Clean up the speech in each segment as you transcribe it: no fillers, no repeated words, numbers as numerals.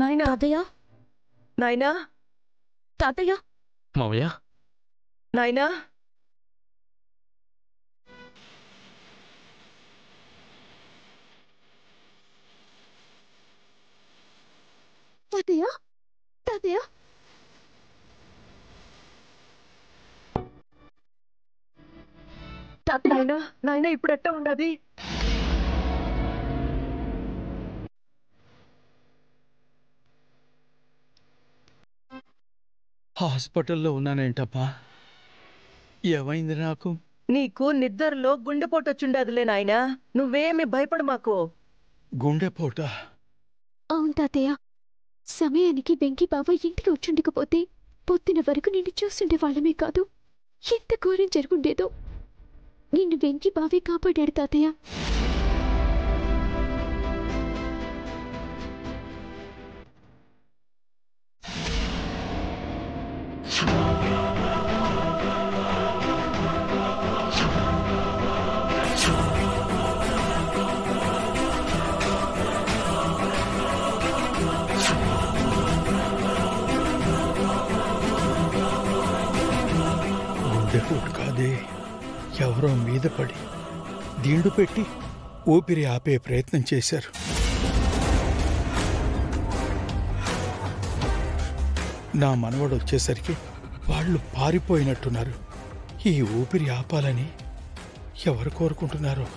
నాయనా తాతయ్య నాయనా తాతయ్య మావయ్య నాయనా తాతయ్య తాతయ్య నాయనా నాయనా ఇప్పుడు ఎట్ట ఉండదు? హాస్పిటల్లో ఉన్నానేంటప్పా? ఏమైంది నాకు? నీకు నిద్రలో గుండెపోటు వచ్చిండదులే నాయనా, నువ్వేమి భయపడు మాకు. గుండెపోట? అవును తాతయ్య, సమయానికి వెంకీ బావ ఇంటికి వచ్చుండకపోతే పొద్దున వరకు నిన్ను చూస్తుండే వాళ్ళమే కాదు. ఎంత ఘోరం జరుగుండేదో. నిన్ను వెంకీ బావే కాపాడాడు తాతయ్య. గుండెపోటు కాదే, ఎవరో మీద పడి దిండు పెట్టి ఊపిరి ఆపే ప్రయత్నం చేశారు. నా మనవడు వచ్చేసరికి వాళ్ళు పారిపోయినట్టున్నారు. ఈ ఊపిరి ఆపాలని ఎవరు కోరుకుంటున్నారో.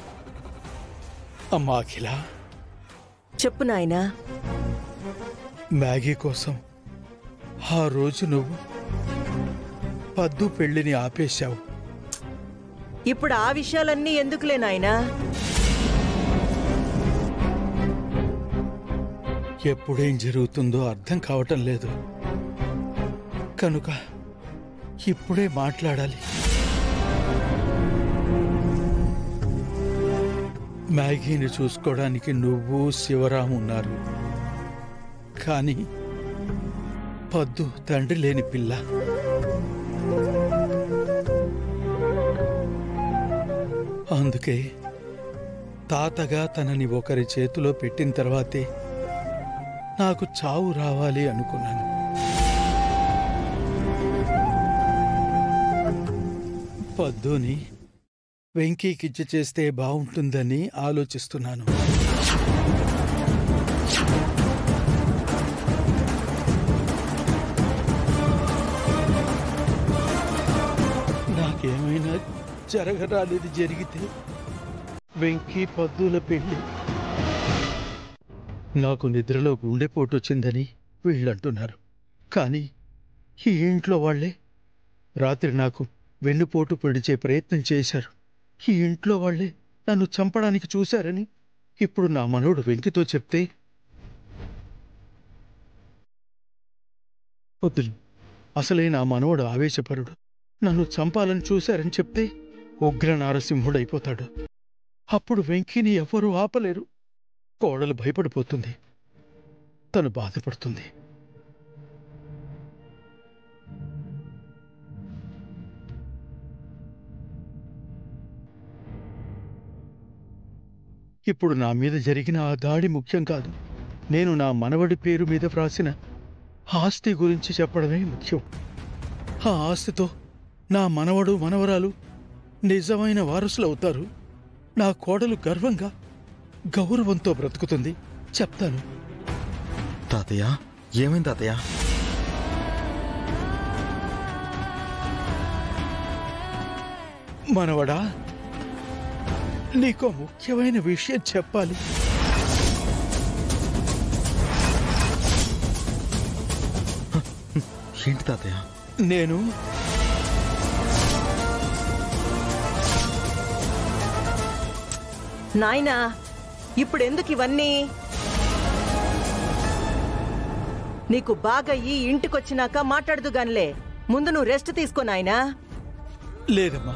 అమ్మా అఖిల, చెప్పు నాయనా. మ్యాగీ కోసం ఆ రోజు నువ్వు పద్దు పెళ్లిని ఆపేశావు. ఇప్పుడు ఆ విషయాలన్నీ ఎందుకులే నాయనా? ఎప్పుడేం జరుగుతుందో అర్థం కావటం లేదు కనుక ఇప్పుడే మాట్లాడాలి. మ్యాగీని చూసుకోవడానికి నువ్వు శివరాం ఉన్నారు, కానీ పద్దు తండ్రి లేని పిల్ల. అందుకే తాతగా తనని ఒకరి చేతిలో పెట్టిన తర్వాతే నాకు చావు రావాలి అనుకున్నాను. పద్దుని వెంకీకిచ్చి చేస్తే బాగుంటుందని ఆలోచిస్తున్నాను. నాకేమైనా జరగరాలేదు జరిగితే వెంకీ పద్దుల పెళ్లి. నాకు నిద్రలో గుండెపోటు వచ్చిందని వీళ్ళంటున్నారు, కానీ ఈ ఇంట్లో వాళ్లే రాత్రి నాకు వెన్నుపోటు పొడిచే ప్రయత్నం చేశారు. ఈ ఇంట్లో వాళ్లే నన్ను చంపడానికి చూశారని ఇప్పుడు నా మనవడు వెంకితో చెప్తే, వద్దులు, అసలే నా మనవడు ఆవేశపరుడు, నన్ను చంపాలని చూశారని చెప్తే ఉగ్ర నారసింహుడైపోతాడు. అప్పుడు వెంకీని ఎవ్వరూ ఆపలేరు. కోడలు భయపడిపోతుంది, తను బాధపడుతుంది. ఇప్పుడు నా మీద జరిగిన ఆ దాడి ముఖ్యం కాదు. నేను నా మనవడి పేరు మీద వ్రాసిన ఆస్తి గురించి చెప్పడమే ముఖ్యం. ఆ ఆస్తితో నా మనవడు మనవరాలు నిజమైన వారసులవుతారు. నా కోడలు గర్వంగా గౌరవంతో బ్రతుకుతుంది. చెప్తాను. తాతయ్య, ఏమైంది తాతయ్య? మనవడా, నీకో ముఖ్యమైన విషయం చెప్పాలి. ఏంటి తాతయ్య? నేను నాయనా, ఇప్పుడెందుకు ఇవన్నీ? నీకు బాగా ఈ ఇంటికొచ్చినాక మాట్లాడదు గానిలే, ముందు నువ్వు రెస్ట్ తీసుకో నాయనా. లేదమ్మా,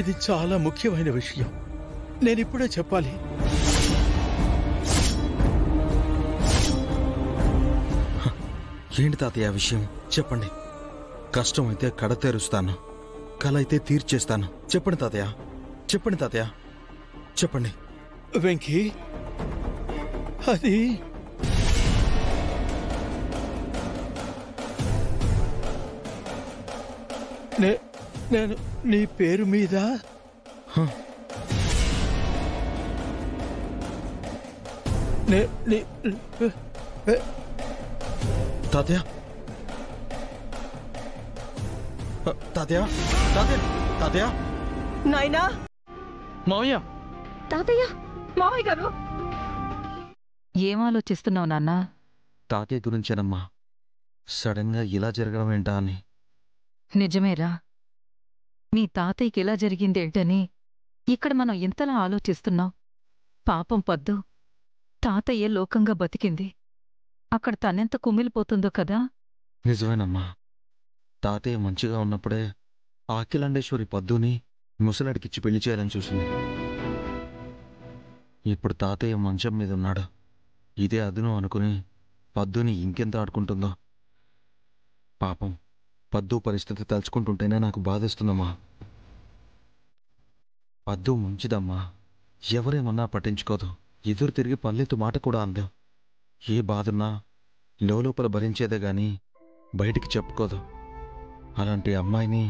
ఇది చాలా ముఖ్యమైన విషయం. నేనిప్పుడే చెప్పాలి. ఏంటి తాతయ్య విషయం? చెప్పండి. కష్టమైతే కడ తెరుస్తాను, కల అయితే తీర్చేస్తాను. చెప్పండి తాతయ్య, చెప్పండి తాతయ్య, చెప్పండి. వెంకీ, అది నేను నీ పేరు మీద హ, తాతయ్య తాతయ్య తాతయ్య తాతయ్య నాయనా మావయ్య తాతయ్య మావయ్య గారు ఏం ఆలోచిస్తున్నావు నాన్నా? తాతయ్య గురించేనమ్మా. సడన్ గా ఇలా జరగడం ఏంటా అని. నిజమేరా, మీ తాతయ్యకి ఇలా జరిగిందేంటని ఇక్కడ మనం ఇంతలా ఆలోచిస్తున్నాం. పాపం పద్దు తాతయ్య లోకంగా బతికింది. అక్కడ తనెంత కుమిలిపోతుందో కదా. నిజమేనమ్మా. తాతయ్య మంచిగా ఉన్నప్పుడే ఆ అఖిలాండేశ్వరి పద్దుని ముసలాడికిచ్చి పెళ్లి చేయాలని చూసింది. ఇప్పుడు తాతయ్య మంచం మీద ఉన్నాడు. ఇదే అదును అనుకుని పద్దుని ఇంకెంత ఆడుకుంటుందో. పాపం పద్దు పరిస్థితి తలుచుకుంటుంటేనే నాకు బాధేస్తుందమ్మా. పద్దు మంచిదమ్మా, ఎవరేమన్నా పట్టించుకోదు. ఎదురు తిరిగి పల్లెత్తు మాట కూడా అందు. ఏ బాధున్నా లోపల భరించేదే గాని బయటికి చెప్పుకోదు. అలాంటి అమ్మాయిని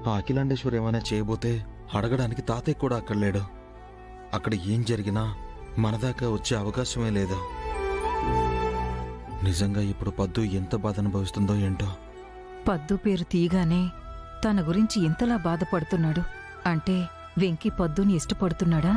ఆ అఖిలాండేశ్వరి ఏమైనా చేయబోతే అడగడానికి తాతయ్య కూడా అక్కడ లేడు. అక్కడ ఏం జరిగినా మనదాకా వచ్చే అవకాశమే లేదు. నిజంగా ఇప్పుడు పద్దు ఎంత బాధ అనుభవిస్తుందో ఏంటో. పద్దు పేరు తీయగానే తన గురించి ఇంతలా బాధపడుతున్నాడు అంటే వెంకీ పద్దుని ఇష్టపడుతున్నాడా?